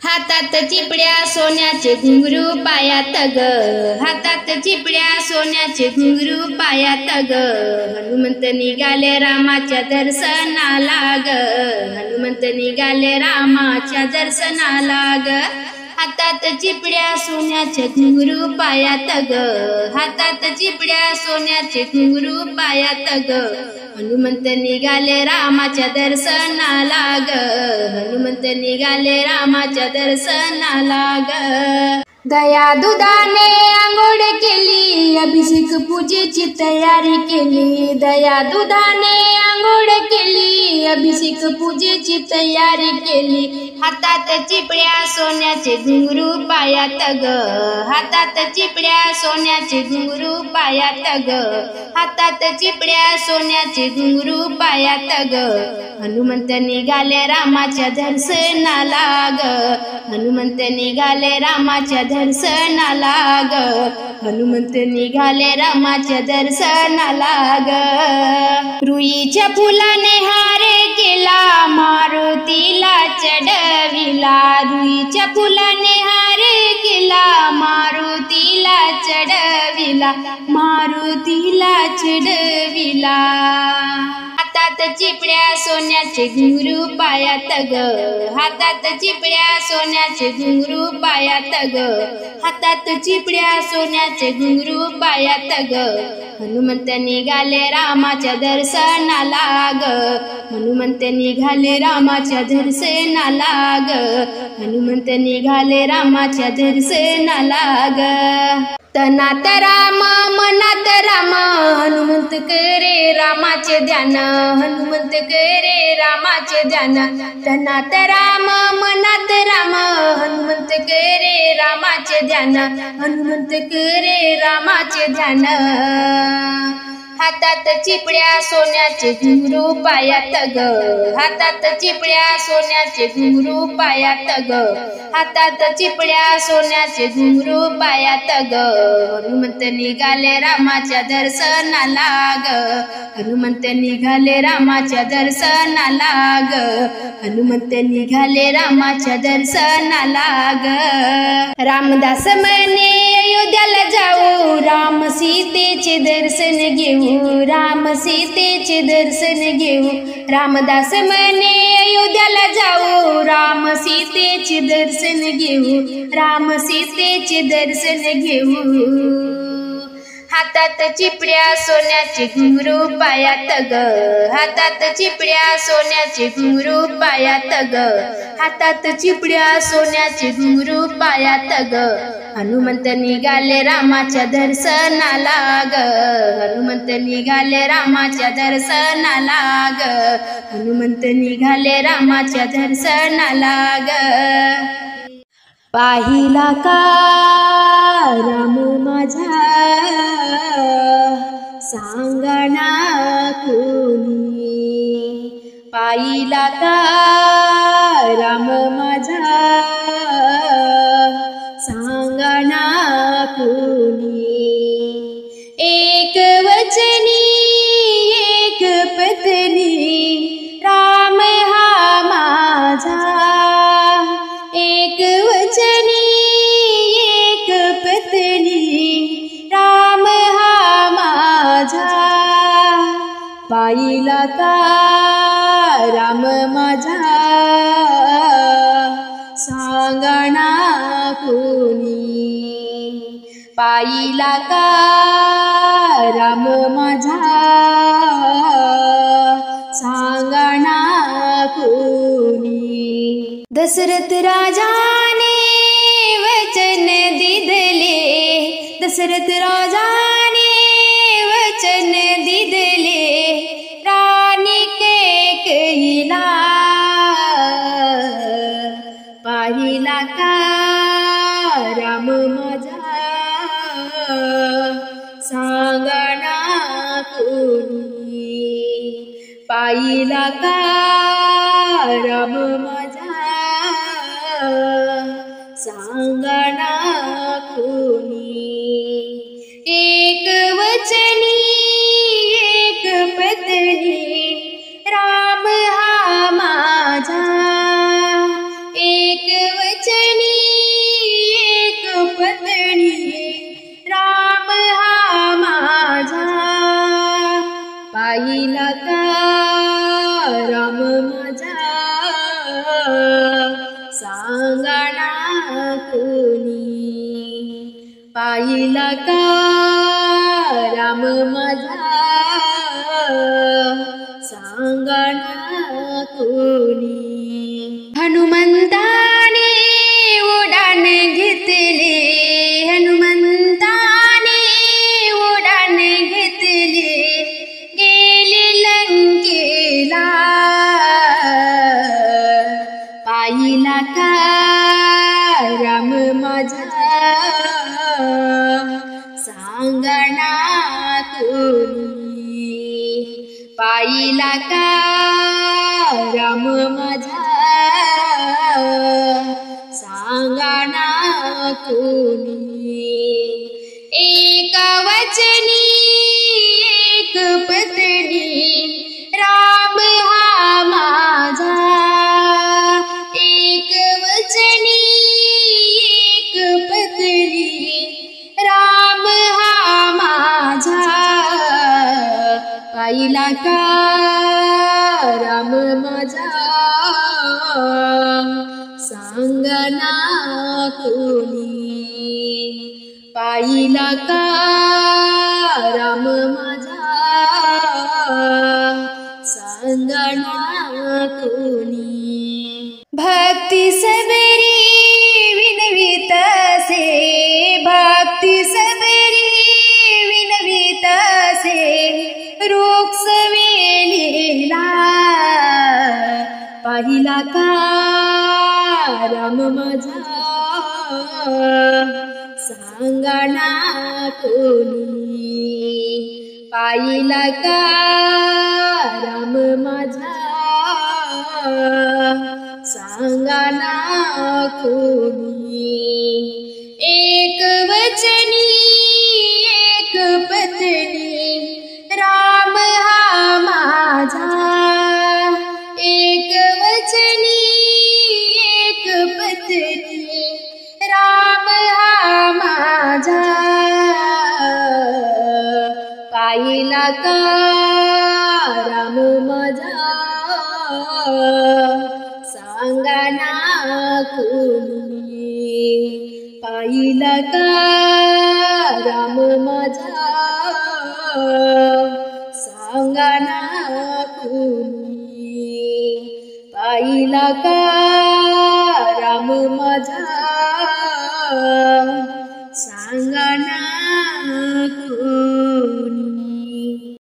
हातात चिपड्या सोन्याचे घुंगरू पायात ग, हातात चिपड्या सोन्याचे घुंगरू पायात ग, हनुमंत निघाले रामाच्या दर्शनाला ग, हनुमंत निघाले रामाच्या दर्शनाला ग, हातात चिपड्या सोन्याचे घुंगरू पायात ग, हातात चिपड्या सोन्याचे घुंगरू पायात ग, हनुमंत निघाले रामाच्या दर्शनाला ग, हनुमंत निघाले रामाच्या दर्शनाला ग. दया दुधाने आंघोळ केली, अभिषेक पूजेची तयारी केली, दया दुधाने आंघोळ केली, अभिषेक पूजेची तयारी केली, हातात चिपड्या सोन्याचे घुंगरू पायात ग, हातात चिपड्या सोन्याचे घुंगरू पायात ग, हातात चिपड्या सोन्याचे घुंगरू पायात ग, हनुमंत निघाले रामाच्या दर्शनाला ग, हनुमंत निघाले रामाच्या दर्शनाला ग, हनुमंत निघाले रामाच्या दर्शनाला ग. रुईच्या फुलाने हार केला, मारुतीला चढविला, रुईच्या फुलाने हार केला, मारुतीला चढविला, मारुतीला चढविला, हातात चिपड्या सोन्याचे घुंगरू पायात ग, हातात चिपड्या सोन्याचे घुंगरू पायात ग, हातात चिपड्या सोन्याचे घुंगरू पायात ग, हनुमंत निघाले रामाच्या दर्शनाला ग, हनुमंत निघाले रामाच्या दर्शनाला ग, हनुमंत निघाले रामाच्या दर्शनाला ग. तनात राम मनात राम, हनुमंत करे रामाचे ध्यान, हनुमंत करे रामाचे ध्यान, तनात राम मनात राम, हनुमंत करे रामाचे ध्यान, हनुमंत करे रामाचे ध्यान, हातात चिपड्या सोन्याचे घुंगरू पायात ग, हातात चिपड्या सोन्याचे घुंगरू पायात ग, हातात चिपड्या सोन्याचे घुंगरू पायात ग, हनुमंत निघाले रामाच्या दर्शनाला ग, हनुमंत निघाले रामाच्या दर्शनाला ग, हनुमंत निघाले रामाच्या दर्शनाला ग. रामदास म्हणे अयोध्याला जाऊ, राम सीतेचे दर्शन घेऊ, राम सीतेचे दर्शन घेऊ, रामदास म्हणे अयोध्याला जाऊ, राम सीतेचे दर्शन घेऊ, राम सीतेचे दर्शन घेऊ, हातात चिपड्या सोन्याचे घुंगरू पायात ग, हातात चिपड्या सोन्याचे घुंगरू पायात ग, हातात चिपड्या सोन्याचे घुंगरू पायात ग, हनुमंत निघाले रामाच्या दर्शनाला ग, हनुमंत निघाले रामाच्या दर्शनाला ग, हनुमंत निघाले रामाच्या दर्शनाला ग. पाहिला का राम माझा, सांगना कोणी, पाहिला का राम माझा, सांगना कोणी, एक वचनी एक पत्नी, राम हा माझा, एक वचनी एक पत्नी, राम हा माझा, पाहिला का राम माझा, सांगना कोणी, पाहिला का राम माझा, सांगना कोणी. दशरथ राजाने वचन दिदले, दशरथ राजाने वचन दिदले, राणी कैकेयीला, पाहिला का राम माझा, सांगना कोणी, पाहिला का राम माझा, सांगना कोणी, एक वचनी एक पत्नी, राम हा माझा, एक वचनी सांगा ना कोणी. पाहिला का राम माझा सांगा ना कोणी. हनुमंताने उडान घेतले, हनुमंताने उडान घेतले, गेले लंकेला. पाहिला का राम माझा सांगा ना कोणी. पाहिला का राम माझा सांगा ना कोणी. एक वचनी एक पत्नी राम हा माझा. एक वचनी एक पत्नी राम हा माझा. पाहिला का राम माझा सांगा ना कोणी. पाहिला का राम माझा सांगा ना कोणी. भक्ती सबरी विनवीत से, भक्ती सबरी विनवीत से, रोक्ष वेलीला. पाहिला का राम माझा सांगा ना कोणी. पाहिला का राम माझा सांगा ना कोणी. एक वचनी एक पत्नी राम हा माझा. एक वचनी एक पत्नी राम हा माझा. पाहिला का राम माझा सांगा ना कोणी. पाहिला का राम माझा सांगा ना कोणी. पाहिला का राम माझा सांगा ना कोणी.